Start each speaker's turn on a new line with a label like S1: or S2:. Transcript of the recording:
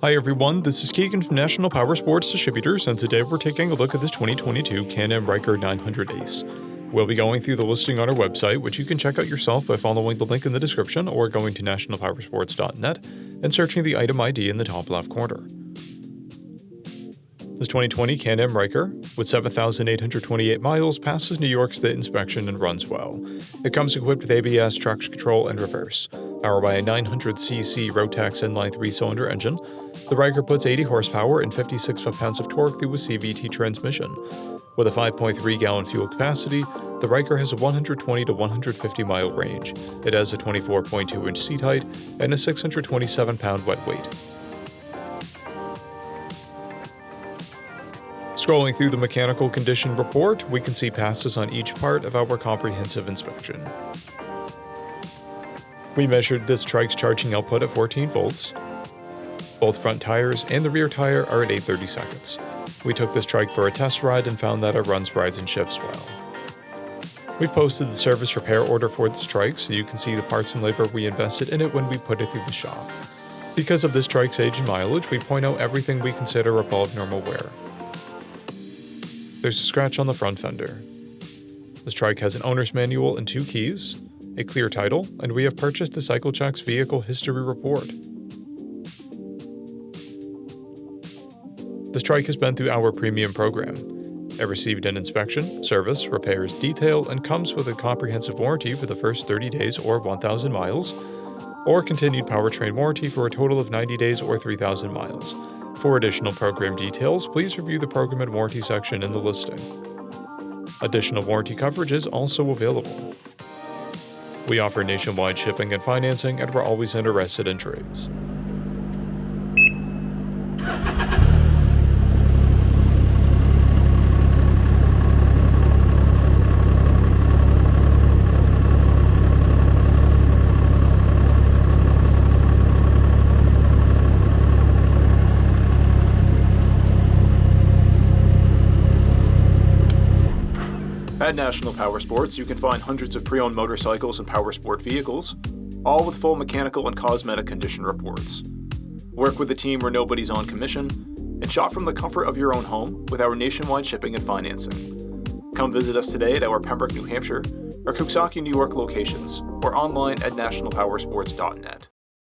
S1: Hi everyone, this is Keegan from National Powersports Distributors, and today we're taking a look at this 2022 Can-Am RYKER 900 Ace. We'll be going through the listing on our website, which you can check out yourself by following the link in the description or going to nationalpowersports.net and searching the item ID in the top left corner. This 2020 Can-Am RYKER, with 7,828 miles, passes New York State inspection and runs well. It comes equipped with ABS, traction control, and reverse. Powered by a 900cc Rotax inline 3-cylinder engine, the RYKER puts 80 horsepower and 56 foot-pounds of torque through a CVT transmission. With a 5.3-gallon fuel capacity, the RYKER has a 120 to 150-mile range. It has a 24.2-inch seat height and a 627-pound wet weight. Scrolling through the mechanical condition report, we can see passes on each part of our comprehensive inspection. We measured this TRIKE's charging output at 14 volts. Both front tires and the rear tire are at 8/30 seconds. We took this TRIKE for a test ride and found that it runs, rides, and shifts well. We've posted the service repair order for this TRIKE so you can see the parts and labor we invested in it when we put it through the shop. Because of this TRIKE's age and mileage, we point out everything we consider above normal wear. There's a scratch on the front fender. This TRIKE has an owner's manual and 2 keys, a clear title, and we have purchased the CycleCheck's vehicle history report. This TRIKE has been through our premium program. It received an inspection, service, repairs, detail, and comes with a comprehensive warranty for the first 30 days or 1,000 miles, or continued powertrain warranty for a total of 90 days or 3,000 miles. For additional program details, please review the program and warranty section in the listing. Additional warranty coverage is also available. We offer nationwide shipping and financing, and we're always interested in trades.
S2: At National Powersports, you can find hundreds of pre-owned motorcycles and powersport vehicles, all with full mechanical and cosmetic condition reports. Work with a team where nobody's on commission, and shop from the comfort of your own home with our nationwide shipping and financing. Come visit us today at our Pembroke, New Hampshire, or Coxsackie, New York locations, or online at nationalpowersports.net.